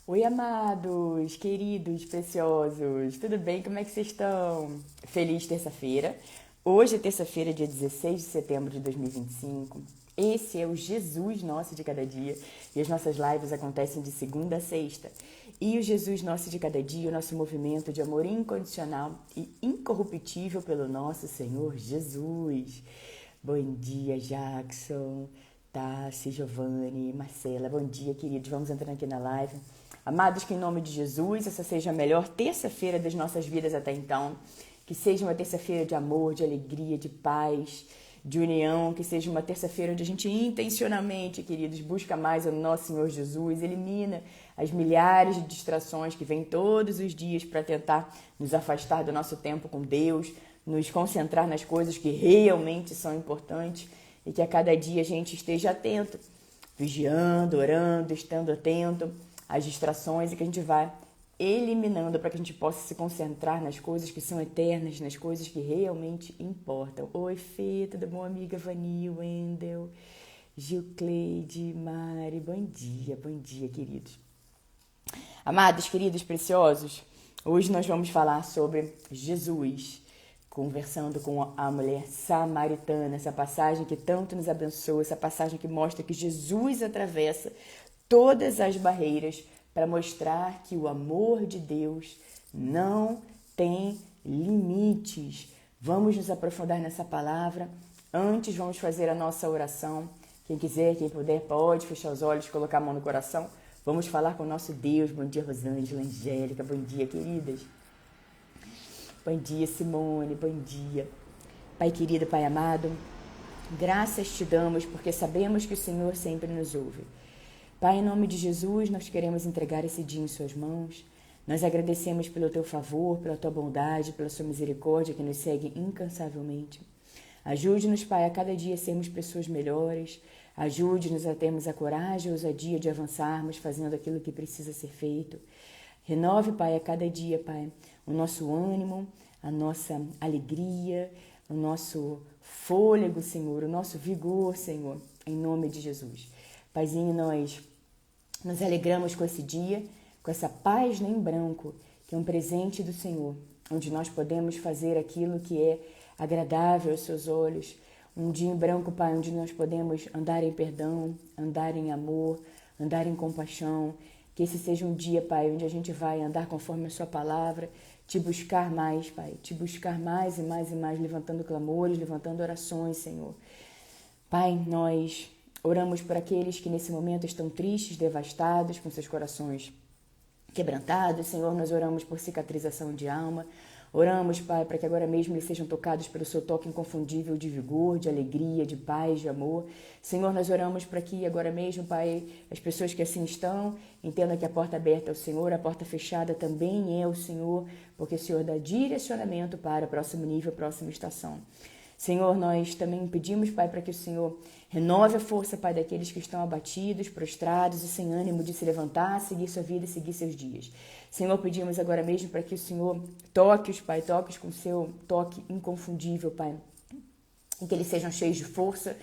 Oi, amados, queridos, preciosos, tudo bem? Como é que vocês estão? Feliz terça-feira. Hoje é terça-feira, dia 16 de setembro de 2025. Esse é o Jesus Nosso de Cada Dia e as nossas lives acontecem de segunda a sexta. E o Jesus Nosso de Cada Dia, o nosso movimento de amor incondicional e incorruptível pelo nosso Senhor Jesus. Bom dia, Jackson, Tassi, Giovanni, Marcela. Bom dia, queridos. Vamos entrando aqui na live. Amados, que em nome de Jesus, essa seja a melhor terça-feira das nossas vidas até então. Que seja uma terça-feira de amor, de alegria, de paz, de união. Que seja uma terça-feira onde a gente intencionalmente, queridos, busca mais o nosso Senhor Jesus. Elimina as milhares de distrações que vêm todos os dias para tentar nos afastar do nosso tempo com Deus, nos concentrar nas coisas que realmente são importantes e que a cada dia a gente esteja atento, vigiando, orando, estando atento às distrações e que a gente vai eliminando para que a gente possa se concentrar nas coisas que são eternas, nas coisas que realmente importam. Oi, Fê, tudo bom, amiga? Vani, Wendel, Gilcleide, Mari, bom dia, queridos. Amados, queridos, preciosos, hoje nós vamos falar sobre Jesus, conversando com a mulher samaritana, essa passagem que tanto nos abençoa, essa passagem que mostra que Jesus atravessa todas as barreiras para mostrar que o amor de Deus não tem limites. Vamos nos aprofundar nessa palavra. Antes, vamos fazer a nossa oração. Quem quiser, quem puder, pode fechar os olhos, colocar a mão no coração. Vamos falar com o nosso Deus. Bom dia, Rosângela, Angélica. Bom dia, queridas. Bom dia, Simone. Bom dia. Pai querido, Pai amado, graças te damos porque sabemos que o Senhor sempre nos ouve. Pai, em nome de Jesus, nós queremos entregar esse dia em suas mãos. Nós agradecemos pelo teu favor, pela tua bondade, pela sua misericórdia que nos segue incansavelmente. Ajude-nos, Pai, a cada dia sermos pessoas melhores. Ajude-nos a termos a coragem e a ousadia de avançarmos fazendo aquilo que precisa ser feito. Renove, Pai, a cada dia, Pai, o nosso ânimo, a nossa alegria, o nosso fôlego, Senhor, o nosso vigor, Senhor, em nome de Jesus. Paizinho, nós nos alegramos com esse dia, com essa página em branco, que é um presente do Senhor, onde nós podemos fazer aquilo que é agradável aos seus olhos. Um dia em branco, Pai, onde nós podemos andar em perdão, andar em amor, andar em compaixão. Que esse seja um dia, Pai, onde a gente vai andar conforme a sua palavra, te buscar mais, Pai, te buscar mais e mais e mais, levantando clamores, levantando orações, Senhor. Pai, nós oramos por aqueles que nesse momento estão tristes, devastados, com seus corações quebrantados. Senhor, nós oramos por cicatrização de alma. Oramos, Pai, para que agora mesmo eles sejam tocados pelo seu toque inconfundível de vigor, de alegria, de paz, de amor. Senhor, nós oramos para que agora mesmo, Pai, as pessoas que assim estão entendam que a porta aberta é o Senhor, a porta fechada também é o Senhor, porque o Senhor dá direcionamento para o próximo nível, a próxima estação. Senhor, nós também pedimos, Pai, para que o Senhor renove a força, Pai, daqueles que estão abatidos, prostrados e sem ânimo de se levantar, seguir sua vida e seguir seus dias. Senhor, pedimos agora mesmo para que o Senhor toque-os, Pai, toque-os com seu toque inconfundível, Pai, e que eles sejam cheios de força,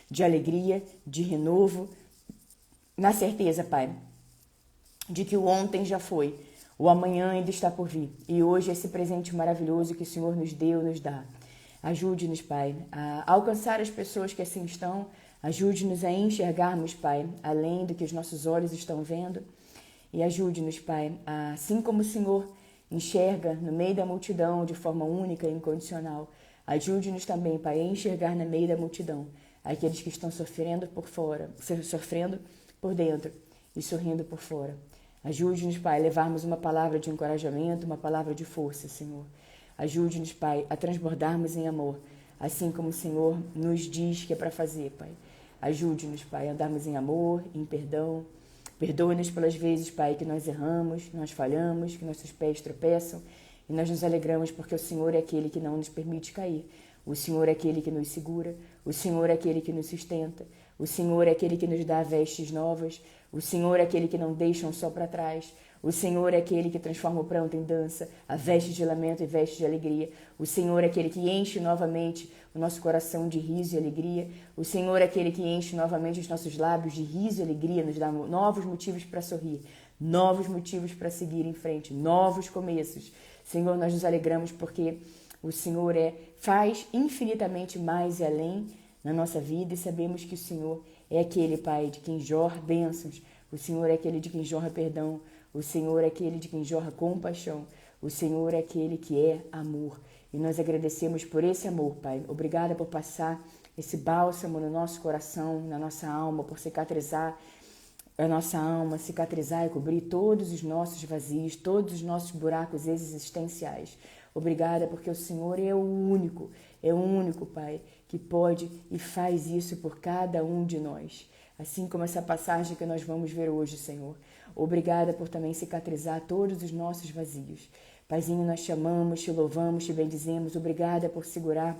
de alegria, de renovo, na certeza, Pai, de que o ontem já foi, o amanhã ainda está por vir, e hoje esse presente maravilhoso que o Senhor nos deu, nos dá. Ajude-nos, Pai, a alcançar as pessoas que assim estão. Ajude-nos a enxergarmos, Pai, além do que os nossos olhos estão vendo. E ajude-nos, Pai, assim como o Senhor enxerga no meio da multidão de forma única e incondicional. Ajude-nos também, Pai, a enxergar no meio da multidão aqueles que estão sofrendo por fora, sofrendo por dentro e sorrindo por fora. Ajude-nos, Pai, a levarmos uma palavra de encorajamento, uma palavra de força, Senhor. Ajude-nos, Pai, a transbordarmos em amor, assim como o Senhor nos diz que é para fazer, Pai. Ajude-nos, Pai, a andarmos em amor, em perdão. Perdoe-nos pelas vezes, Pai, que nós erramos, nós falhamos, que nossos pés tropeçam, e nós nos alegramos porque o Senhor é aquele que não nos permite cair. O Senhor é aquele que nos segura, o Senhor é aquele que nos sustenta, O Senhor é aquele que nos dá vestes novas. O Senhor é aquele que não deixa um só para trás. O Senhor é aquele que transforma o pranto em dança, a veste de lamento e veste de alegria. O Senhor é aquele que enche novamente o nosso coração de riso e alegria. O Senhor é aquele que enche novamente os nossos lábios de riso e alegria, nos dá novos motivos para sorrir, novos motivos para seguir em frente, novos começos. Senhor, nós nos alegramos porque o Senhor faz infinitamente mais e além na nossa vida e sabemos que o Senhor é aquele, Pai, de quem jorra bênçãos. O Senhor é aquele de quem jorra perdão. O Senhor é aquele de quem jorra compaixão. O Senhor é aquele que é amor. E nós agradecemos por esse amor, Pai. Obrigada por passar esse bálsamo no nosso coração, na nossa alma, por cicatrizar a nossa alma, cicatrizar e cobrir todos os nossos vazios, todos os nossos buracos existenciais. Obrigada porque o Senhor é o único, Pai, que pode e faz isso por cada um de nós. Assim como essa passagem que nós vamos ver hoje, Senhor. Obrigada por também cicatrizar todos os nossos vazios. Paizinho, nós te amamos, te louvamos, te bendizemos. Obrigada por segurar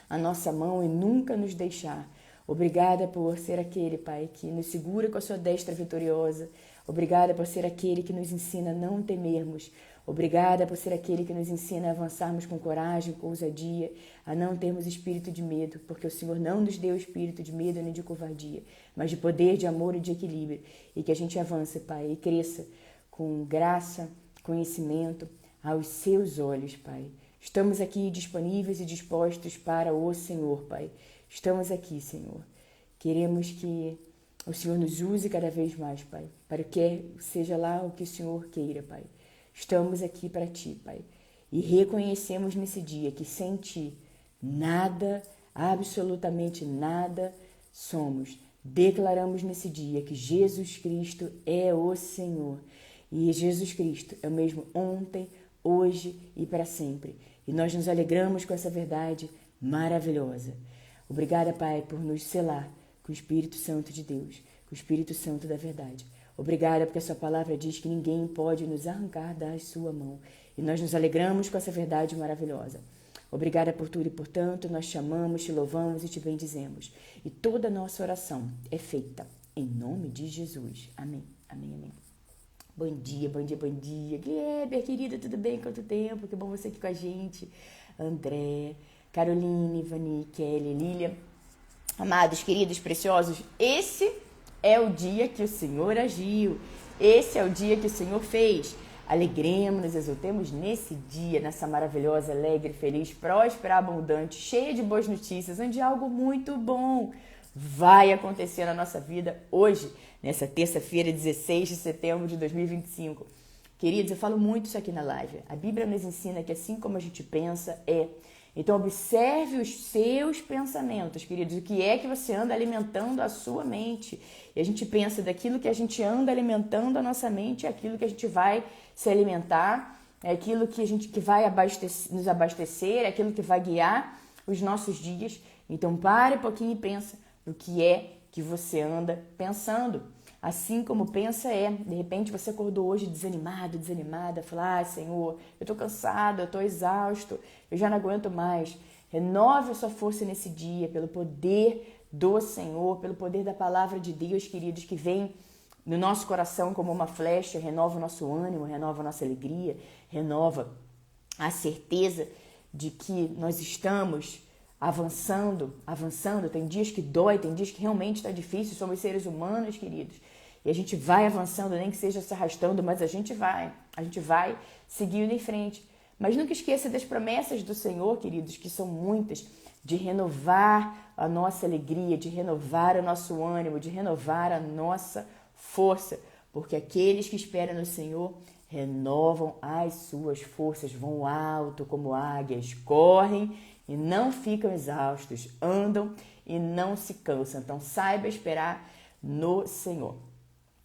a nossa mão e nunca nos deixar. Obrigada por ser aquele, Pai, que nos segura com a sua destra vitoriosa. Obrigada por ser aquele que nos ensina a não temermos. Obrigada por ser aquele que nos ensina a avançarmos com coragem, com ousadia, a não termos espírito de medo, porque o Senhor não nos deu espírito de medo nem de covardia, mas de poder, de amor e de equilíbrio. E que a gente avance, Pai, e cresça com graça, conhecimento aos seus olhos, Pai. Estamos aqui disponíveis e dispostos para o Senhor, Pai. Estamos aqui, Senhor. Queremos que o Senhor nos use cada vez mais, Pai, para que seja lá o que o Senhor queira, Pai. Estamos aqui para Ti, Pai. E reconhecemos nesse dia que sem Ti, nada, absolutamente nada somos. Declaramos nesse dia que Jesus Cristo é o Senhor. E Jesus Cristo é o mesmo ontem, hoje e para sempre. E nós nos alegramos com essa verdade maravilhosa. Obrigada, Pai, por nos selar com o Espírito Santo de Deus, com o Espírito Santo da verdade. Obrigada porque a sua palavra diz que ninguém pode nos arrancar da sua mão. E nós nos alegramos com essa verdade maravilhosa. Obrigada por tudo e por tanto, nós te amamos, te louvamos e te bendizemos. E toda a nossa oração é feita em nome de Jesus. Amém, amém, amém. Bom dia, bom dia, bom dia. Kleber, querida, tudo bem? Quanto tempo? Que bom você aqui com a gente. André, Caroline, Vani, Kelly, Lília. Amados, queridos, preciosos, esse é o dia que o Senhor agiu. Esse é o dia que o Senhor fez. Alegremos-nos, exultemos nesse dia, nessa maravilhosa, alegre, feliz, próspera, abundante, cheia de boas notícias, onde algo muito bom vai acontecer na nossa vida hoje, nessa terça-feira, 16 de setembro de 2025. Queridos, eu falo muito isso aqui na live. A Bíblia nos ensina que assim como a gente pensa, é. Então, observe os seus pensamentos, queridos. O que é que você anda alimentando a sua mente? E a gente pensa daquilo que a gente anda alimentando a nossa mente, é aquilo que a gente vai se alimentar, é aquilo que vai nos abastecer, é aquilo que vai guiar os nossos dias. Então, pare um pouquinho e pensa no que é que você anda pensando. Assim como pensa de repente você acordou hoje desanimado, desanimada, fala, Senhor, eu tô cansado, eu tô exausto, eu já não aguento mais. Renove a sua força nesse dia pelo poder do Senhor, pelo poder da palavra de Deus, queridos, que vem no nosso coração como uma flecha, renova o nosso ânimo, renova a nossa alegria, renova a certeza de que nós estamos avançando, tem dias que dói, tem dias que realmente está difícil, somos seres humanos, queridos, e a gente vai avançando, nem que seja se arrastando, mas a gente vai seguindo em frente. Mas nunca esqueça das promessas do Senhor, queridos, que são muitas, de renovar a nossa alegria, de renovar o nosso ânimo, de renovar a nossa força, porque aqueles que esperam no Senhor renovam as suas forças, vão alto como águias, correm e não ficam exaustos, andam e não se cansam. Então, saiba esperar no Senhor.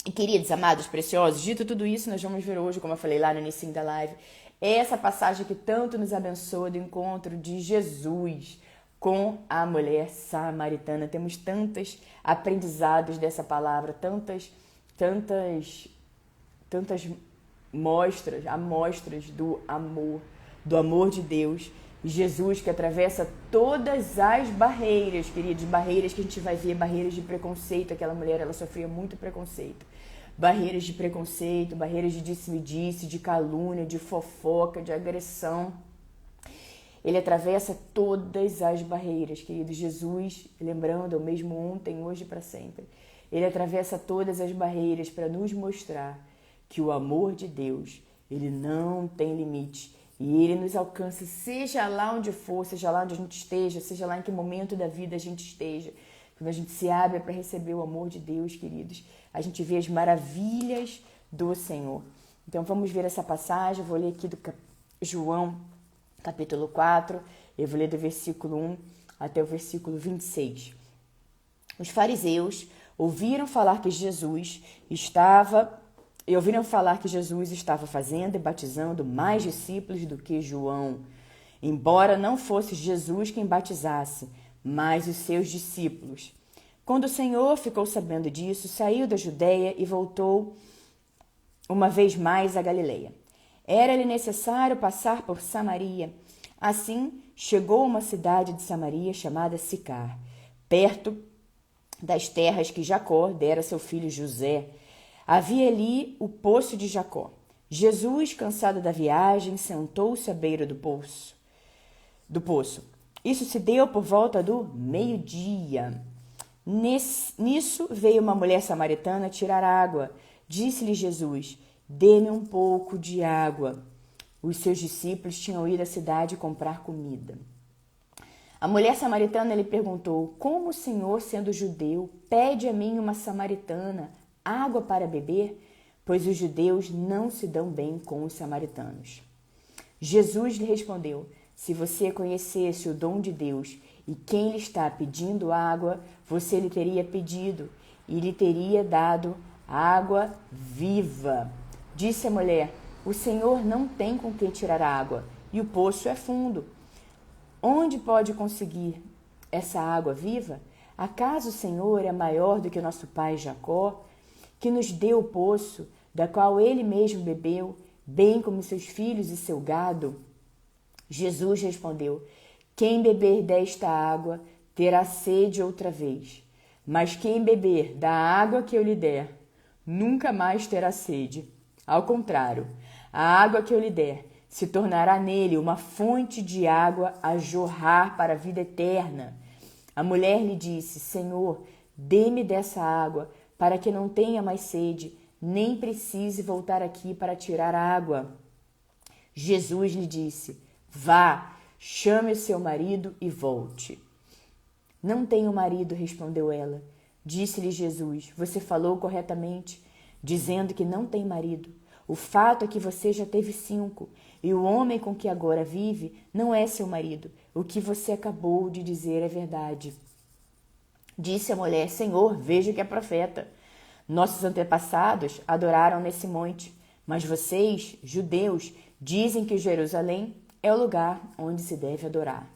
E, queridos, amados, preciosos, dito tudo isso, nós vamos ver hoje, como eu falei lá no início da live, essa passagem que tanto nos abençoa do encontro de Jesus com a mulher samaritana. Temos tantos aprendizados dessa palavra, tantas amostras do amor de Deus Jesus que atravessa todas as barreiras, queridos, barreiras que a gente vai ver, barreiras de preconceito. Aquela mulher, ela sofria muito preconceito. Barreiras de preconceito, barreiras de disse-me-disse, de calúnia, de fofoca, de agressão. Ele atravessa todas as barreiras, queridos. Jesus, lembrando, é o mesmo ontem, hoje e para sempre. Ele atravessa todas as barreiras para nos mostrar que o amor de Deus, ele não tem limite. E ele nos alcança, seja lá onde for, seja lá onde a gente esteja, seja lá em que momento da vida a gente esteja. Quando a gente se abre para receber o amor de Deus, queridos, a gente vê as maravilhas do Senhor. Então vamos ver essa passagem. Eu vou ler aqui do João, capítulo 4. Eu vou ler do versículo 1 até o versículo 26. Os fariseus ouviram falar que Jesus estava fazendo e batizando mais discípulos do que João, embora não fosse Jesus quem batizasse, mas os seus discípulos. Quando o Senhor ficou sabendo disso, saiu da Judeia e voltou uma vez mais a Galileia. Era-lhe necessário passar por Samaria. Assim, chegou a uma cidade de Samaria chamada Sicar, perto das terras que Jacó dera a seu filho José. Havia ali o poço de Jacó. Jesus, cansado da viagem, sentou-se à beira do poço. Isso se deu por volta do meio-dia. Nisso veio uma mulher samaritana tirar água. Disse-lhe Jesus: dê-me um pouco de água. Os seus discípulos tinham ido à cidade comprar comida. A mulher samaritana lhe perguntou: como o Senhor, sendo judeu, pede a mim, uma samaritana, água para beber? Pois os judeus não se dão bem com os samaritanos. Jesus lhe respondeu: se você conhecesse o dom de Deus e quem lhe está pedindo água, você lhe teria pedido e lhe teria dado água viva. Disse a mulher: o Senhor não tem com que tirar água e o poço é fundo. Onde pode conseguir essa água viva? Acaso o Senhor é maior do que o nosso pai Jacó, que nos deu o poço, da qual ele mesmo bebeu, bem como seus filhos e seu gado? Jesus respondeu: quem beber desta água terá sede outra vez, mas quem beber da água que eu lhe der, nunca mais terá sede. Ao contrário, a água que eu lhe der se tornará nele uma fonte de água a jorrar para a vida eterna. A mulher lhe disse: Senhor, dê-me dessa água, para que não tenha mais sede, nem precise voltar aqui para tirar água. Jesus lhe disse: vá, chame o seu marido e volte. Não tenho marido, respondeu ela. Disse-lhe Jesus: você falou corretamente, dizendo que não tem marido. O fato é que você já teve 5, e o homem com que agora vive não é seu marido. O que você acabou de dizer é verdade. Disse a mulher: Senhor, vejo que é profeta. Nossos antepassados adoraram nesse monte, mas vocês, judeus, dizem que Jerusalém é o lugar onde se deve adorar.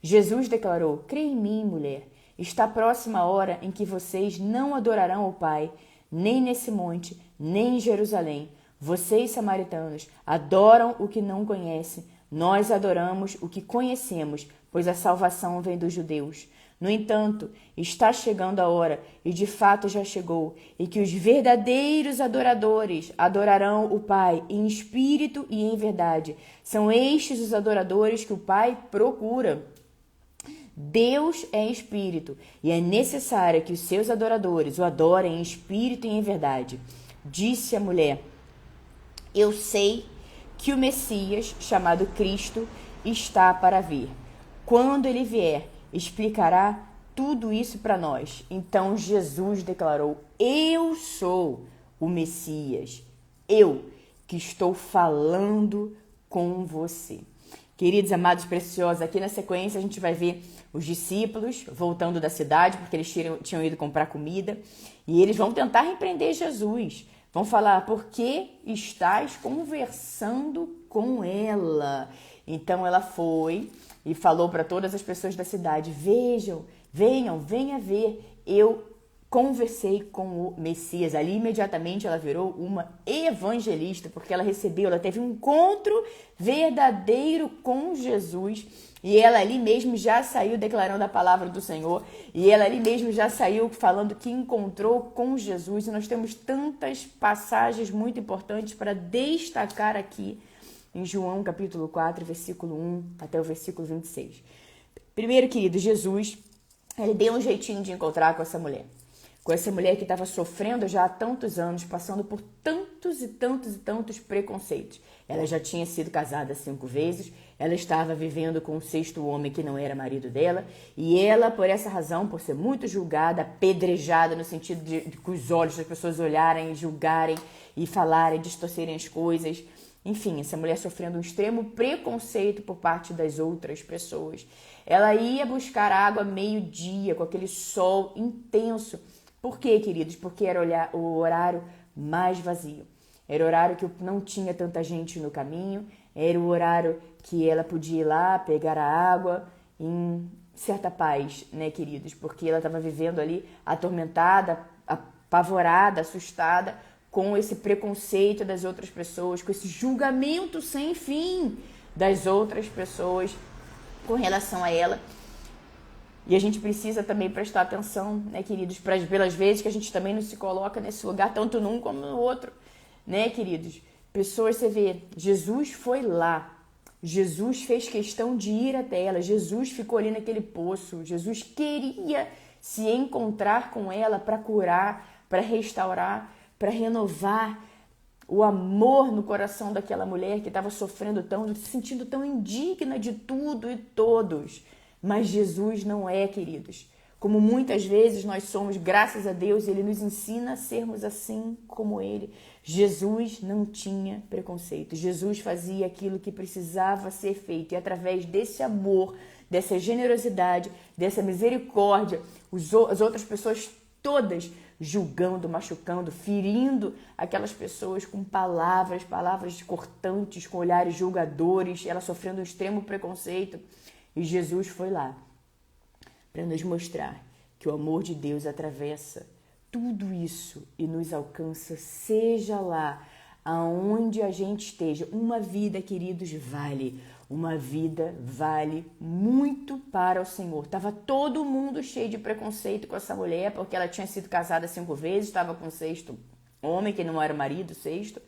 Jesus declarou: crê em mim, mulher. Está próxima a hora em que vocês não adorarão o Pai, nem nesse monte, nem em Jerusalém. Vocês, samaritanos, adoram o que não conhecem. Nós adoramos o que conhecemos, pois a salvação vem dos judeus. No entanto, está chegando a hora, e de fato já chegou, em que os verdadeiros adoradores adorarão o Pai em espírito e em verdade. São estes os adoradores que o Pai procura. Deus é espírito, e é necessário que os seus adoradores o adorem em espírito e em verdade. Disse a mulher: eu sei que o Messias, chamado Cristo, está para vir. Quando ele vier, explicará tudo isso para nós. Então Jesus declarou: eu sou o Messias, eu que estou falando com você. Queridos, amados, preciosos, aqui na sequência a gente vai ver os discípulos voltando da cidade, porque eles tinham ido comprar comida, e eles vão tentar repreender Jesus. Vão falar: por que estás conversando com ela? Então ela foi e falou para todas as pessoas da cidade: vejam, venham ver, eu conversei com o Messias. Ali imediatamente ela virou uma evangelista, porque ela teve um encontro verdadeiro com Jesus, e ela ali mesmo já saiu declarando a palavra do Senhor, e ela ali mesmo já saiu falando que encontrou com Jesus. E nós temos tantas passagens muito importantes para destacar aqui em João capítulo 4, versículo 1 até o versículo 26. Primeiro, querido, Jesus, ele deu um jeitinho de encontrar com essa mulher que estava sofrendo já há tantos anos, passando por tantos e tantos e tantos preconceitos. Ela já tinha sido casada 5 vezes, ela estava vivendo com o 6º homem que não era marido dela, e ela, por essa razão, por ser muito julgada, apedrejada, no sentido de que os olhos das pessoas olharem, julgarem e falarem, distorcerem as coisas. Enfim, essa mulher sofrendo um extremo preconceito por parte das outras pessoas. Ela ia buscar água meio-dia, com aquele sol intenso. Por quê, queridos? Porque era o horário mais vazio. Era o horário que não tinha tanta gente no caminho. Era o horário que ela podia ir lá pegar a água em certa paz, né, queridos? Porque ela estava vivendo ali atormentada, apavorada, assustada com esse preconceito das outras pessoas, com esse julgamento sem fim das outras pessoas com relação a ela. E a gente precisa também prestar atenção, né, queridos, pelas vezes que a gente também não se coloca nesse lugar, tanto num como no outro, né, queridos? Pessoas, você vê, Jesus foi lá, Jesus fez questão de ir até ela, Jesus ficou ali naquele poço, Jesus queria se encontrar com ela para curar, para restaurar, para renovar o amor no coração daquela mulher que estava sofrendo tão, se sentindo tão indigna de tudo e todos. Mas Jesus não é, queridos. Como muitas vezes nós somos, graças a Deus, Ele nos ensina a sermos assim como Ele. Jesus não tinha preconceito. Jesus fazia aquilo que precisava ser feito. E através desse amor, dessa generosidade, dessa misericórdia, as outras pessoas todas julgando, machucando, ferindo aquelas pessoas com palavras cortantes, com olhares julgadores, ela sofrendo um extremo preconceito. E Jesus foi lá para nos mostrar que o amor de Deus atravessa tudo isso e nos alcança, seja lá aonde a gente esteja. Uma vida, queridos, vale. Uma vida vale muito para o Senhor. Estava todo mundo cheio de preconceito com essa mulher, porque ela tinha sido casada 5 vezes, estava com o 6º homem, que não era o marido, o 6º.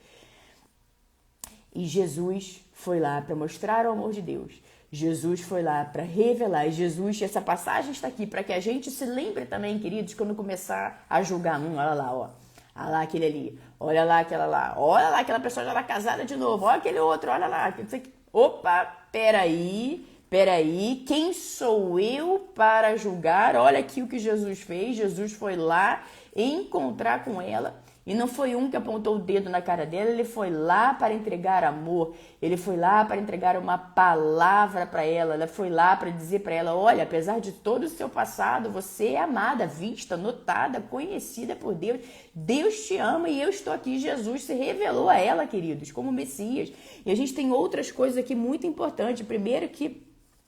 E Jesus foi lá para mostrar o amor de Deus. Jesus foi lá para revelar. E Jesus, essa passagem está aqui para que a gente se lembre também, queridos, quando começar a julgar. Olha lá, ó. Olha lá aquele ali. Olha lá aquela lá. Olha lá aquela pessoa já está casada de novo. Olha aquele outro, olha lá. Opa, peraí. Quem sou eu para julgar? Olha aqui o que Jesus fez. Jesus foi lá encontrar com ela. E não foi um que apontou o dedo na cara dela, ele foi lá para entregar amor, ele foi lá para entregar uma palavra para ela, ele foi lá para dizer para ela, olha, apesar de todo o seu passado, você é amada, vista, notada, conhecida por Deus, Deus te ama e eu estou aqui. Jesus se revelou a ela, queridos, como Messias. E a gente tem outras coisas aqui muito importantes. Primeiro que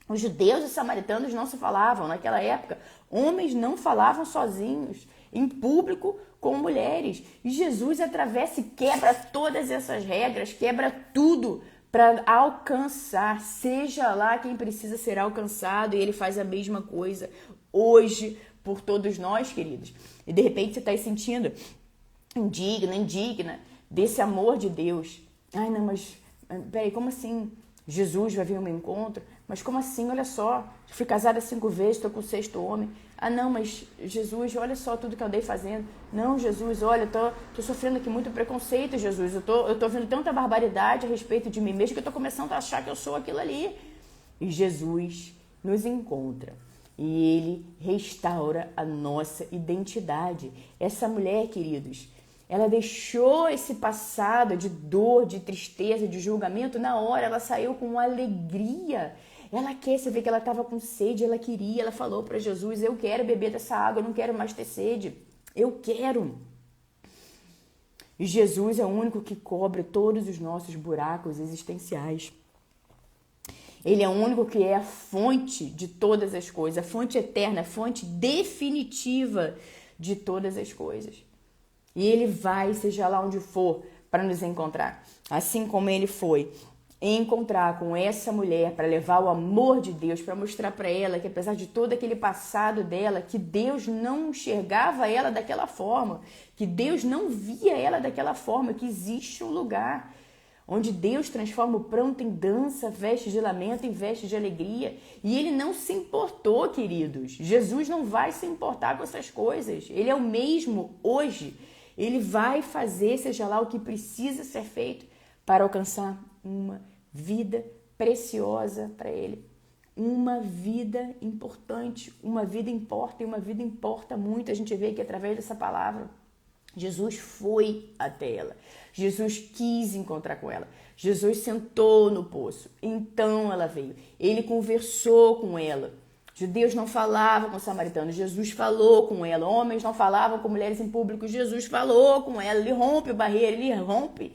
os judeus e samaritanos não se falavam naquela época, homens não falavam sozinhos, em público, com mulheres. E Jesus atravessa e quebra todas essas regras, quebra tudo para alcançar, seja lá quem precisa ser alcançado, e ele faz a mesma coisa hoje por todos nós, queridos. E de repente você está aí sentindo indigna desse amor de Deus. Ai, não, mas peraí, como assim? Jesus vai vir ao meu encontro? Mas como assim? Olha só, fui casada 5 vezes, estou com o 6º homem. Ah, não, mas Jesus, olha só tudo que eu andei fazendo. Não, Jesus, olha, tô sofrendo aqui muito preconceito, Jesus. Eu tô vendo tanta barbaridade a respeito de mim mesmo que eu tô começando a achar que eu sou aquilo ali. E Jesus nos encontra e Ele restaura a nossa identidade. Essa mulher, queridos, ela deixou esse passado de dor, de tristeza, de julgamento. Na hora, ela saiu com alegria. Ela quer, você vê que ela estava com sede, ela queria, ela falou para Jesus, eu quero beber dessa água, eu não quero mais ter sede. Eu quero. E Jesus é o único que cobre todos os nossos buracos existenciais. Ele é o único que é a fonte de todas as coisas, a fonte eterna, a fonte definitiva de todas as coisas. E ele vai, seja lá onde for, para nos encontrar. Assim como ele foi encontrar com essa mulher para levar o amor de Deus, para mostrar para ela que apesar de todo aquele passado dela, que Deus não enxergava ela daquela forma, que Deus não via ela daquela forma, que existe um lugar onde Deus transforma o pranto em dança, veste de lamento em veste de alegria. E ele não se importou, queridos. Jesus não vai se importar com essas coisas. Ele é o mesmo hoje. Ele vai fazer, seja lá o que precisa ser feito, para alcançar uma vida preciosa para ele. Uma vida importante, uma vida importa e uma vida importa muito. A gente vê que através dessa palavra, Jesus foi até ela. Jesus quis encontrar com ela. Jesus sentou no poço. Então ela veio. Ele conversou com ela. Judeus não falavam com samaritanos. Jesus falou com ela. Homens não falavam com mulheres em público. Jesus falou com ela. Ele rompe barreira, ele rompe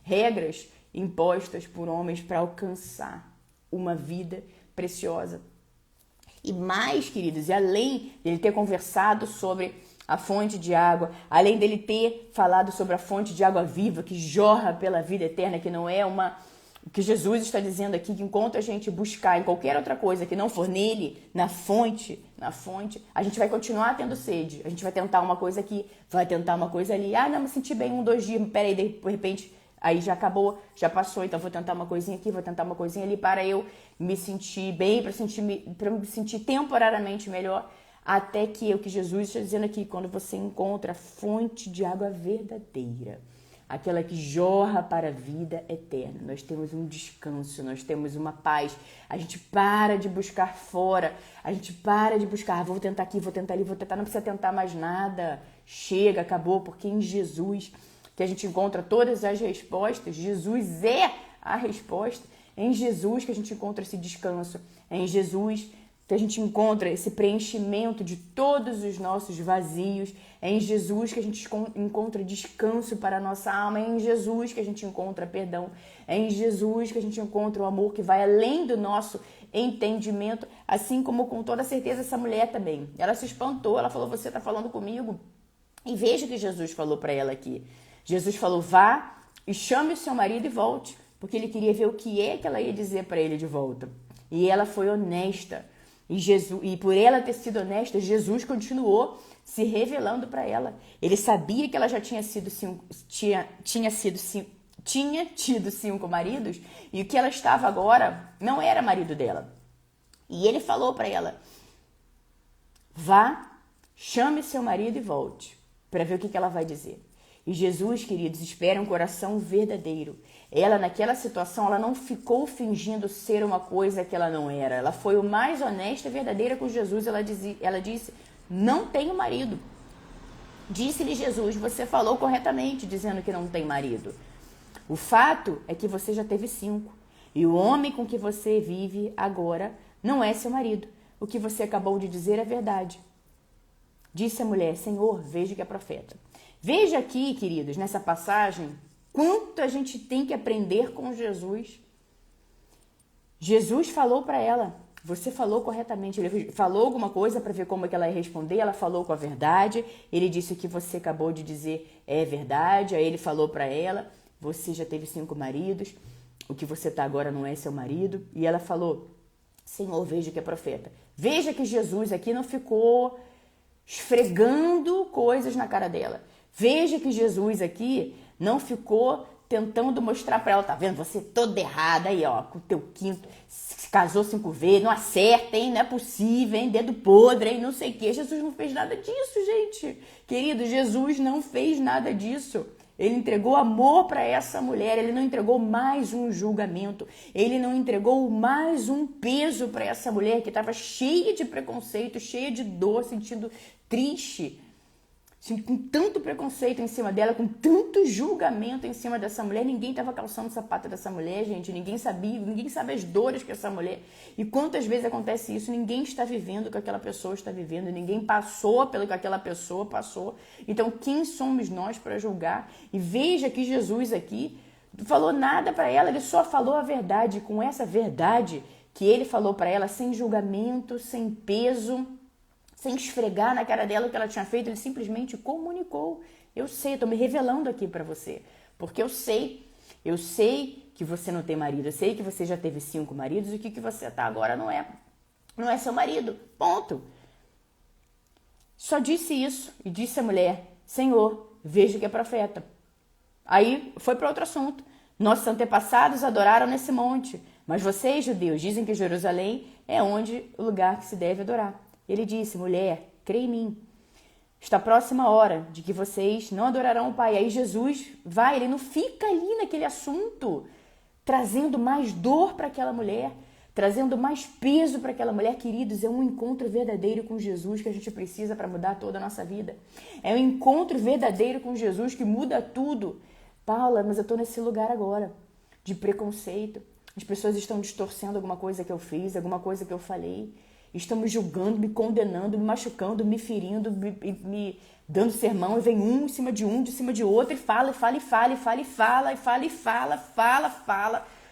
regras impostas por homens para alcançar uma vida preciosa. E mais, queridos, e além de ele ter conversado sobre a fonte de água, além dele ter falado sobre a fonte de água viva que jorra pela vida eterna, que não é o que Jesus está dizendo aqui, que enquanto a gente buscar em qualquer outra coisa que não for nele, na fonte, a gente vai continuar tendo sede. A gente vai tentar uma coisa aqui, vai tentar uma coisa ali. Ah, não, me senti bem 1, 2 dias, peraí, de repente, aí já acabou, já passou, então vou tentar uma coisinha aqui, vou tentar uma coisinha ali para eu me sentir bem, para me sentir temporariamente melhor, até que é o que Jesus está dizendo aqui, quando você encontra a fonte de água verdadeira, aquela que jorra para a vida eterna, nós temos um descanso, nós temos uma paz, a gente para de buscar fora, a gente para de buscar, vou tentar aqui, vou tentar ali, vou tentar, não precisa tentar mais nada, chega, acabou, porque em Jesus que a gente encontra todas as respostas, Jesus é a resposta, é em Jesus que a gente encontra esse descanso, é em Jesus que a gente encontra esse preenchimento de todos os nossos vazios, é em Jesus que a gente encontra descanso para a nossa alma, é em Jesus que a gente encontra perdão, é em Jesus que a gente encontra o amor que vai além do nosso entendimento, assim como com toda certeza essa mulher também. Ela se espantou, ela falou, você está falando comigo? E veja o que Jesus falou para ela aqui. Jesus falou, vá e chame o seu marido e volte, porque ele queria ver o que é que ela ia dizer para ele de volta. E ela foi honesta. E por ela ter sido honesta, Jesus continuou se revelando para ela. Ele sabia que ela já tinha tido 5 maridos e o que ela estava agora não era marido dela. E ele falou para ela, vá, chame seu marido e volte, para ver o que ela vai dizer. E Jesus, queridos, espera um coração verdadeiro. Ela, naquela situação, ela não ficou fingindo ser uma coisa que ela não era. Ela foi o mais honesta e verdadeira com Jesus. Ela disse, não tenho marido. Disse-lhe Jesus, você falou corretamente, dizendo que não tem marido. O fato é que você já teve 5. E o homem com que você vive agora não é seu marido. O que você acabou de dizer é verdade. Disse a mulher, Senhor, veja que é profeta. Veja aqui, queridos, nessa passagem, quanto a gente tem que aprender com Jesus. Jesus falou para ela, você falou corretamente, ele falou alguma coisa para ver como é que ela ia responder, ela falou com a verdade, ele disse o que você acabou de dizer é verdade, aí ele falou para ela, você já teve 5 maridos, o que você está agora não é seu marido, e ela falou, Senhor, veja que é profeta. Veja que Jesus aqui não ficou esfregando coisas na cara dela. Veja que Jesus aqui não ficou tentando mostrar para ela, tá vendo? Você toda errada aí, ó, com o teu quinto, se casou 5 vezes, não acerta, hein? Não é possível, hein? Dedo podre, hein? Não sei o quê. Jesus não fez nada disso, gente. Querido, Jesus não fez nada disso. Ele entregou amor para essa mulher, ele não entregou mais um julgamento, ele não entregou mais um peso para essa mulher que estava cheia de preconceito, cheia de dor, sentindo triste, assim, com tanto preconceito em cima dela, com tanto julgamento em cima dessa mulher. Ninguém estava calçando o sapato dessa mulher, gente, ninguém sabe as dores que essa mulher, e quantas vezes acontece isso, ninguém está vivendo o que aquela pessoa está vivendo, ninguém passou pelo que aquela pessoa passou. Então quem somos nós para julgar? E veja que Jesus aqui não falou nada para ela, ele só falou a verdade, com essa verdade que ele falou para ela, sem julgamento, sem peso, sem esfregar na cara dela o que ela tinha feito, ele simplesmente comunicou. Eu sei, eu tô me revelando aqui para você, porque eu sei que você não tem marido, eu sei que você já teve 5 maridos e o que você tá agora não é seu marido, ponto. Só disse isso e disse a mulher, Senhor, vejo que é profeta. Aí foi para outro assunto. Nossos antepassados adoraram nesse monte, mas vocês, judeus, dizem que Jerusalém é o lugar que se deve adorar. Ele disse, mulher, crê em mim. Está próxima a hora de que vocês não adorarão o Pai. Aí Jesus vai, ele não fica ali naquele assunto, trazendo mais dor para aquela mulher, trazendo mais peso para aquela mulher. Queridos, é um encontro verdadeiro com Jesus que a gente precisa para mudar toda a nossa vida. É um encontro verdadeiro com Jesus que muda tudo. Paula, mas eu estou nesse lugar agora, de preconceito. As pessoas estão distorcendo alguma coisa que eu fiz, alguma coisa que eu falei. Estão me julgando, me condenando, me machucando, me ferindo, me dando sermão. E vem um em cima de outro, e fala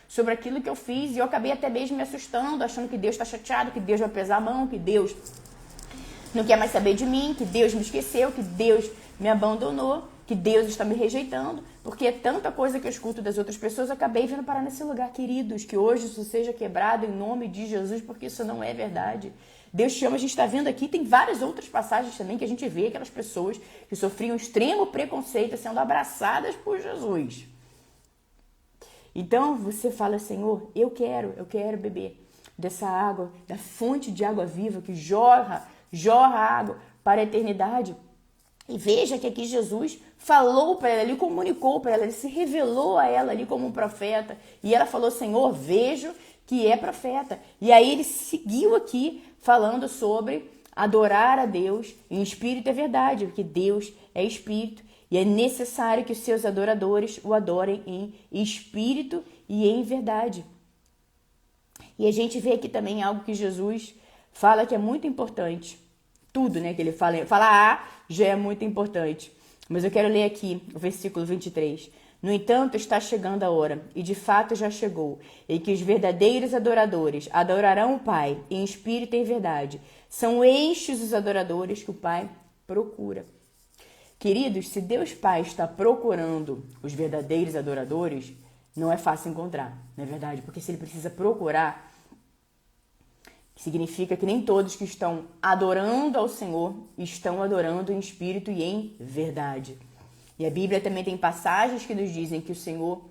sobre aquilo que eu fiz. E eu acabei até mesmo me assustando, achando que Deus está chateado, que Deus vai pesar a mão, que Deus não quer mais saber de mim, que Deus me esqueceu, que Deus me abandonou, que Deus está me rejeitando, porque é tanta coisa que eu escuto das outras pessoas, eu acabei vindo parar nesse lugar, queridos, que hoje isso seja quebrado em nome de Jesus, porque isso não é verdade. Deus te ama, a gente está vendo aqui, tem várias outras passagens também que a gente vê aquelas pessoas que sofriam extremo preconceito sendo abraçadas por Jesus. Então você fala, Senhor, eu quero beber dessa água, da fonte de água viva que jorra água para a eternidade. E veja que aqui Jesus falou para ela, ele comunicou para ela, ele se revelou a ela ali como um profeta. E ela falou, Senhor, vejo que é profeta. E aí ele seguiu aqui falando sobre adorar a Deus em espírito e verdade, porque Deus é espírito. E é necessário que os seus adoradores o adorem em espírito e em verdade. E a gente vê aqui também algo que Jesus fala que é muito importante. Tudo, né, que ele fala já é muito importante. Mas eu quero ler aqui o versículo 23. No entanto, está chegando a hora, e de fato já chegou, em que os verdadeiros adoradores adorarão o Pai em espírito e em verdade. São estes os adoradores que o Pai procura. Queridos, se Deus Pai está procurando os verdadeiros adoradores, não é fácil encontrar, não é verdade? Porque se ele precisa procurar, significa que nem todos que estão adorando ao Senhor estão adorando em espírito e em verdade. E a Bíblia também tem passagens que nos dizem que o Senhor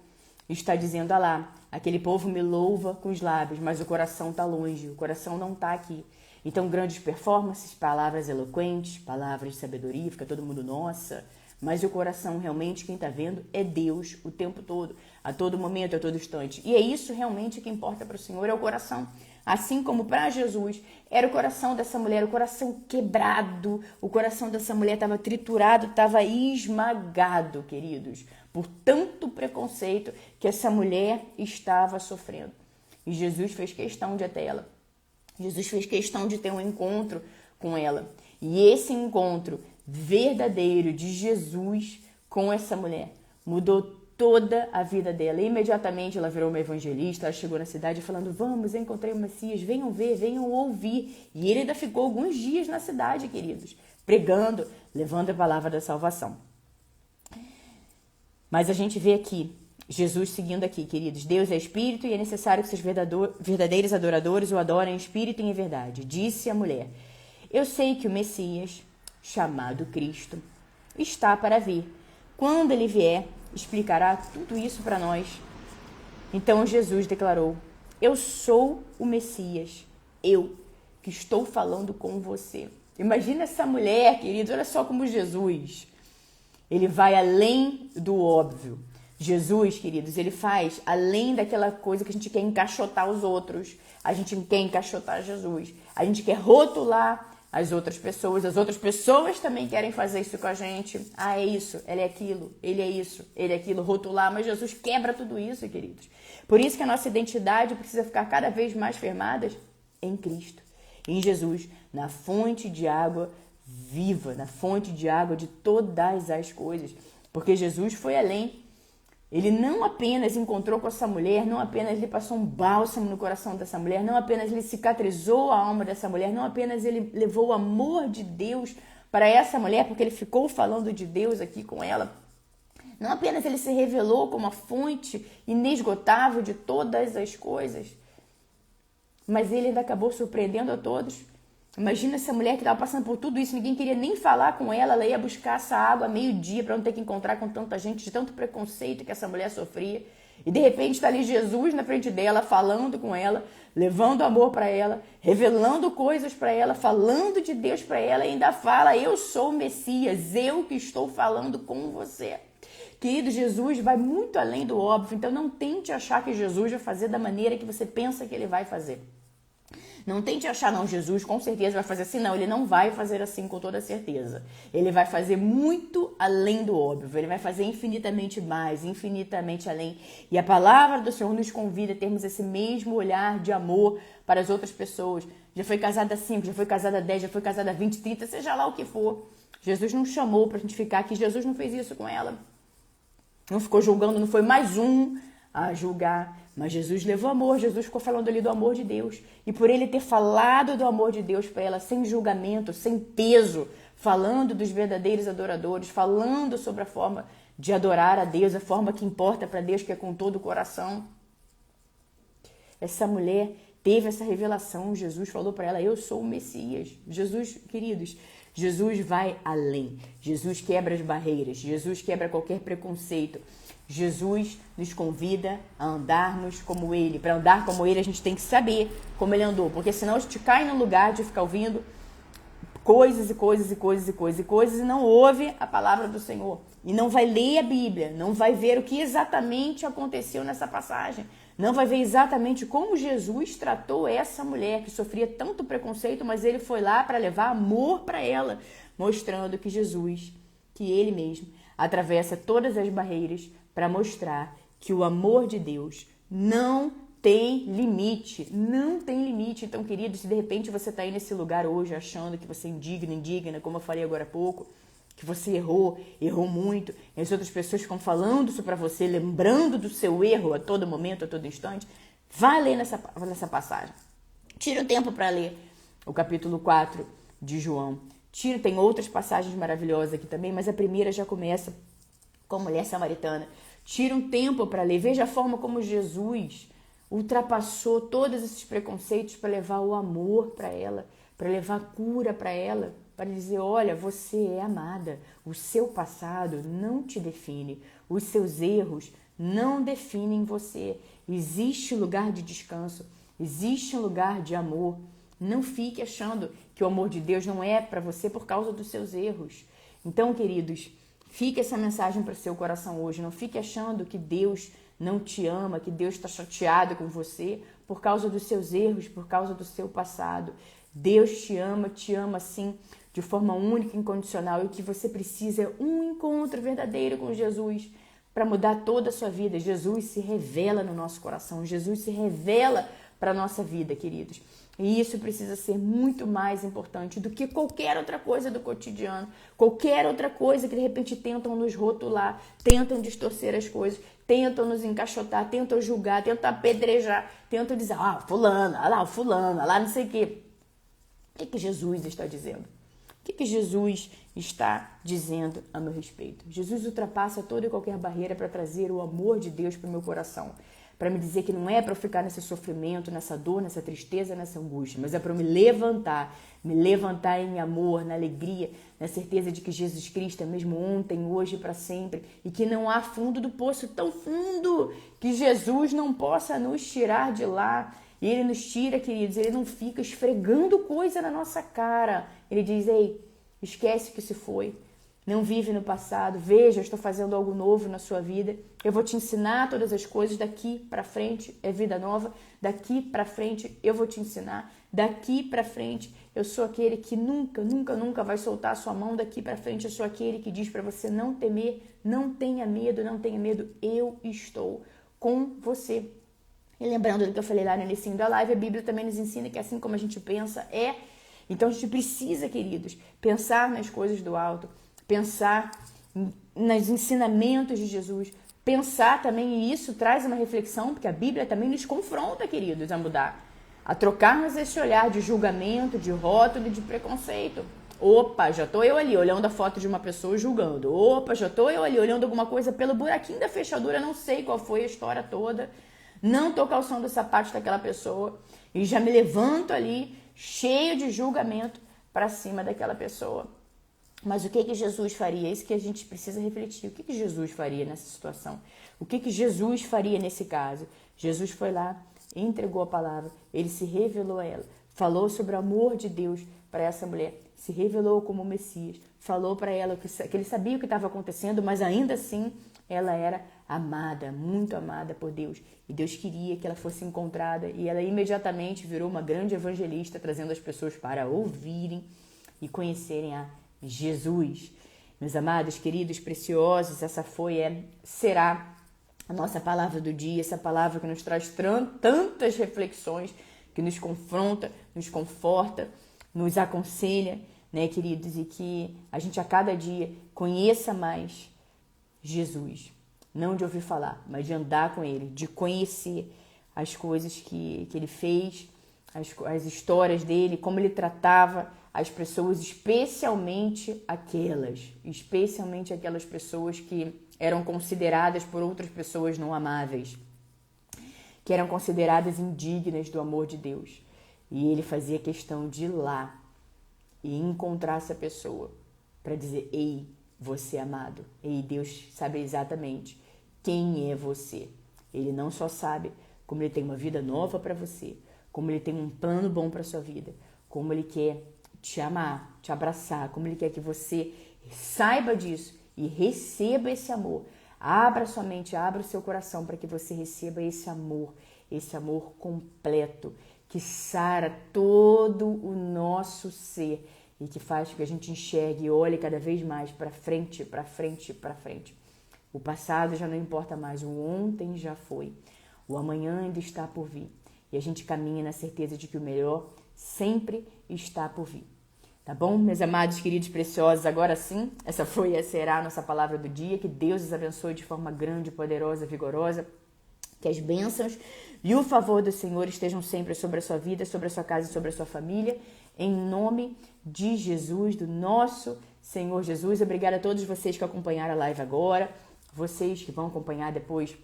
está dizendo, lá, aquele povo me louva com os lábios, mas o coração está longe, o coração não está aqui. Então, grandes performances, palavras eloquentes, palavras de sabedoria, fica todo mundo, nossa, mas o coração realmente, quem está vendo, é Deus o tempo todo, a todo momento, a todo instante. E é isso realmente que importa para o Senhor, é o coração. Assim como para Jesus era o coração dessa mulher, o coração quebrado, o coração dessa mulher estava triturado, estava esmagado, queridos, por tanto preconceito que essa mulher estava sofrendo. E Jesus fez questão de ir até ela. Jesus fez questão de ter um encontro com ela. E esse encontro verdadeiro de Jesus com essa mulher mudou toda a vida dela. E imediatamente ela virou uma evangelista, ela chegou na cidade falando, vamos, eu encontrei o Messias, venham ver, venham ouvir. E ele ainda ficou alguns dias na cidade, queridos, pregando, levando a palavra da salvação. Mas a gente vê aqui, Jesus seguindo aqui, queridos, Deus é espírito e é necessário que seus verdadeiros adoradores o adorem em espírito e em verdade. Disse a mulher, eu sei que o Messias, chamado Cristo, está para vir. Quando ele vier, explicará tudo isso para nós. Então Jesus declarou, eu sou o Messias, eu que estou falando com você. Imagina essa mulher, queridos, olha só como Jesus, ele vai além do óbvio. Jesus, queridos, ele faz além daquela coisa que a gente quer encaixotar os outros. A gente quer encaixotar Jesus. A gente quer rotular as outras pessoas também querem fazer isso com a gente. Ah, é isso, ela é aquilo, ele é isso, ele é aquilo, rotular. Mas Jesus quebra tudo isso, queridos. Por isso que a nossa identidade precisa ficar cada vez mais firmada em Cristo, em Jesus, na fonte de água viva, na fonte de água de todas as coisas. Porque Jesus foi além Ele não apenas encontrou com essa mulher, não apenas ele passou um bálsamo no coração dessa mulher, não apenas ele cicatrizou a alma dessa mulher, não apenas ele levou o amor de Deus para essa mulher, porque ele ficou falando de Deus aqui com ela. Não apenas ele se revelou como a fonte inesgotável de todas as coisas, mas ele ainda acabou surpreendendo a todos. Imagina essa mulher que estava passando por tudo isso, ninguém queria nem falar com ela, ela ia buscar essa água meio-dia para não ter que encontrar com tanta gente, de tanto preconceito que essa mulher sofria. E de repente está ali Jesus na frente dela, falando com ela, levando amor para ela, revelando coisas para ela, falando de Deus para ela e ainda fala: eu sou o Messias, eu que estou falando com você. Querido, Jesus vai muito além do óbvio, então não tente achar que Jesus vai fazer da maneira que você pensa que ele vai fazer. Não tente achar, não, Jesus com certeza vai fazer assim. Não, ele não vai fazer assim com toda certeza. Ele vai fazer muito além do óbvio. Ele vai fazer infinitamente mais, infinitamente além. E a palavra do Senhor nos convida a termos esse mesmo olhar de amor para as outras pessoas. Já foi casada 5, já foi casada 10, já foi casada 20, 30, seja lá o que for. Jesus não chamou para a gente ficar aqui. Jesus não fez isso com ela. Não ficou julgando, não foi mais um a julgar. Mas Jesus levou amor, Jesus ficou falando ali do amor de Deus. E por ele ter falado do amor de Deus para ela, sem julgamento, sem peso, falando dos verdadeiros adoradores, falando sobre a forma de adorar a Deus, a forma que importa para Deus, que é com todo o coração. Essa mulher teve essa revelação, Jesus falou para ela: eu sou o Messias. Jesus, queridos, Jesus vai além. Jesus quebra as barreiras, Jesus quebra qualquer preconceito. Jesus nos convida a andarmos como ele. Para andar como ele, a gente tem que saber como ele andou, porque senão a gente cai no lugar de ficar ouvindo coisas e não ouve a palavra do Senhor. E não vai ler a Bíblia, não vai ver o que exatamente aconteceu nessa passagem. Não vai ver exatamente como Jesus tratou essa mulher que sofria tanto preconceito, mas ele foi lá para levar amor para ela, mostrando que Jesus, que ele mesmo, atravessa todas as barreiras para mostrar que o amor de Deus não tem limite, não tem limite. Então, querido, se de repente você está aí nesse lugar hoje achando que você é indigna, como eu falei agora há pouco, que você errou muito, e as outras pessoas ficam falando isso para você, lembrando do seu erro a todo momento, a todo instante, vai ler nessa passagem. Tira um tempo para ler o capítulo 4 de João. Tem outras passagens maravilhosas aqui também, mas a primeira já começa com a mulher samaritana. Tira um tempo para ler. Veja a forma como Jesus ultrapassou todos esses preconceitos para levar o amor para ela, para levar cura para ela, para dizer: olha, você é amada, o seu passado não te define, os seus erros não definem você. Existe um lugar de descanso, existe um lugar de amor. Não fique achando que o amor de Deus não é para você por causa dos seus erros. Então, queridos, fique essa mensagem para o seu coração hoje. Não fique achando que Deus não te ama, que Deus está chateado com você por causa dos seus erros, por causa do seu passado. Deus te ama sim, de forma única e incondicional. E o que você precisa é um encontro verdadeiro com Jesus para mudar toda a sua vida. Jesus se revela no nosso coração. Jesus se revela para a nossa vida, queridos. E isso precisa ser muito mais importante do que qualquer outra coisa do cotidiano, qualquer outra coisa que de repente tentam nos rotular, tentam distorcer as coisas, tentam nos encaixotar, tentam julgar, tentam apedrejar, tentam dizer: ah, fulana, ah lá, o fulano, ah lá, não sei o quê. O que Jesus está dizendo? O que Jesus está dizendo a meu respeito? Jesus ultrapassa toda e qualquer barreira para trazer o amor de Deus para o meu coração. Para me dizer que não é para eu ficar nesse sofrimento, nessa dor, nessa tristeza, nessa angústia, mas é para eu me levantar em amor, na alegria, na certeza de que Jesus Cristo é mesmo ontem, hoje e para sempre, e que não há fundo do poço tão fundo que Jesus não possa nos tirar de lá. E ele nos tira, queridos, ele não fica esfregando coisa na nossa cara. Ele diz: ei, esquece que se foi. Não vive no passado. Veja, eu estou fazendo algo novo na sua vida. Eu vou te ensinar todas as coisas. Daqui para frente é vida nova. Daqui para frente eu vou te ensinar. Daqui para frente eu sou aquele que nunca vai soltar a sua mão. Daqui para frente eu sou aquele que diz para você não temer, não tenha medo, não tenha medo. Eu estou com você. E lembrando do que eu falei lá no início da live, a Bíblia também nos ensina que assim como a gente pensa é. Então a gente precisa, queridos, pensar nas coisas do alto. Pensar nos ensinamentos de Jesus, pensar também, e isso traz uma reflexão, porque a Bíblia também nos confronta, queridos, a mudar, a trocarmos esse olhar de julgamento, de rótulo e de preconceito. Opa, já tô eu ali olhando a foto de uma pessoa e julgando. Opa, já tô eu ali olhando alguma coisa pelo buraquinho da fechadura, não sei qual foi a história toda, não tô calçando o sapato daquela pessoa e já me levanto ali cheio de julgamento para cima daquela pessoa. Mas o que Jesus faria? É isso que a gente precisa refletir. O que Jesus faria nessa situação? O que Jesus faria nesse caso? Jesus foi lá, entregou a palavra, ele se revelou a ela, falou sobre o amor de Deus para essa mulher, se revelou como Messias, falou para ela que ele sabia o que estava acontecendo, mas ainda assim ela era amada, muito amada por Deus. E Deus queria que ela fosse encontrada e ela imediatamente virou uma grande evangelista, trazendo as pessoas para ouvirem e conhecerem a Jesus. Meus amados, queridos, preciosos, essa será a nossa palavra do dia, essa palavra que nos traz tantas reflexões, que nos confronta, nos conforta, nos aconselha, né, queridos, e que a gente a cada dia conheça mais Jesus. Não de ouvir falar, mas de andar com ele, de conhecer as coisas que ele fez, as histórias dele, como ele tratava as pessoas, especialmente aquelas pessoas que eram consideradas por outras pessoas não amáveis, que eram consideradas indignas do amor de Deus. E ele fazia questão de ir lá e encontrar essa pessoa para dizer: ei, você é amado. Ei, Deus sabe exatamente quem é você. Ele não só sabe como ele tem uma vida nova para você, como ele tem um plano bom para sua vida, como ele quer te amar, te abraçar, como ele quer que você saiba disso e receba esse amor. Abra sua mente, abra o seu coração para que você receba esse amor completo, que sara todo o nosso ser e que faz com que a gente enxergue e olhe cada vez mais para frente, para frente, para frente. O passado já não importa mais, o ontem já foi, o amanhã ainda está por vir. E a gente caminha na certeza de que o melhor sempre está por vir. Tá bom, meus amados, queridos, preciosos? Agora sim, essa será a nossa palavra do dia. Que Deus os abençoe de forma grande, poderosa, vigorosa. Que as bênçãos e o favor do Senhor estejam sempre sobre a sua vida, sobre a sua casa e sobre a sua família. Em nome de Jesus, do nosso Senhor Jesus. Obrigada a todos vocês que acompanharam a live agora. Vocês que vão acompanhar depois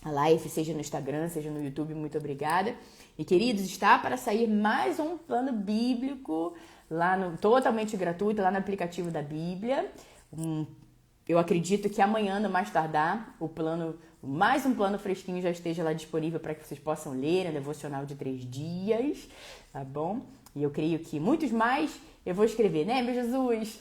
a live, seja no Instagram, seja no YouTube, muito obrigada. E, queridos, está para sair mais um plano bíblico totalmente gratuito, lá no aplicativo da Bíblia. Eu acredito que amanhã, no mais tardar, mais um plano fresquinho já esteja lá disponível para que vocês possam ler, a devocional de 3 dias, tá bom? E eu creio que muitos mais eu vou escrever, né, meu Jesus?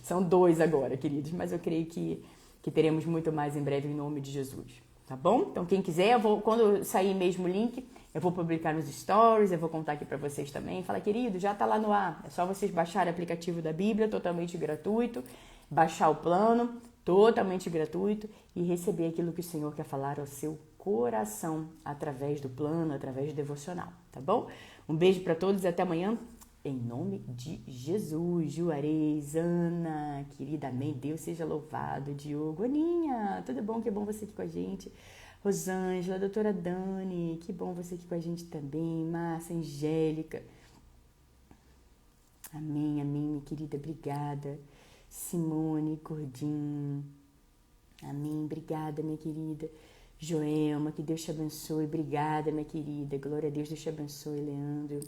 São 2 agora, queridos, mas eu creio que teremos muito mais em breve em nome de Jesus, tá bom? Então, quem quiser, quando sair mesmo o link, eu vou publicar nos stories, eu vou contar aqui para vocês também. Fala, querido, já tá lá no ar. É só vocês baixarem o aplicativo da Bíblia, totalmente gratuito, baixar o plano, totalmente gratuito, e receber aquilo que o Senhor quer falar ao seu coração, através do plano, através do devocional, tá bom? Um beijo para todos e até amanhã. Em nome de Jesus, Juarez, Ana, querida, amém, Deus seja louvado, Diogo, Aninha, tudo bom? Que bom você aqui com a gente, Rosângela, doutora Dani, que bom você aqui com a gente também, Márcia, Angélica, amém, minha querida, obrigada, Simone, Gordinho, amém, obrigada, minha querida, Joelma, que Deus te abençoe, obrigada, minha querida, glória a Deus, Deus te abençoe, Leandro,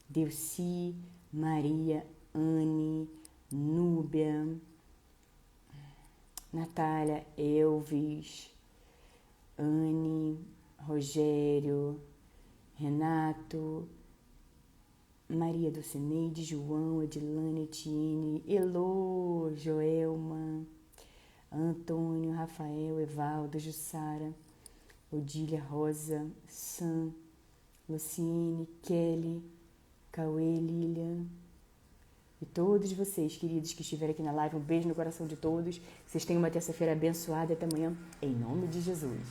Delci, Maria, Anne, Núbia, Natália, Elvis, Anne, Rogério, Renato, Maria Dulcineide, João, Edilane, Etienne, Elô, Joelma, Antônio, Rafael, Evaldo, Jussara, Odília, Rosa, Sam, Luciene, Kelly, Cauê, Lilian e todos vocês, queridos, que estiverem aqui na live. Um beijo no coração de todos. Que vocês tenham uma terça-feira abençoada e até amanhã, em nome de Jesus.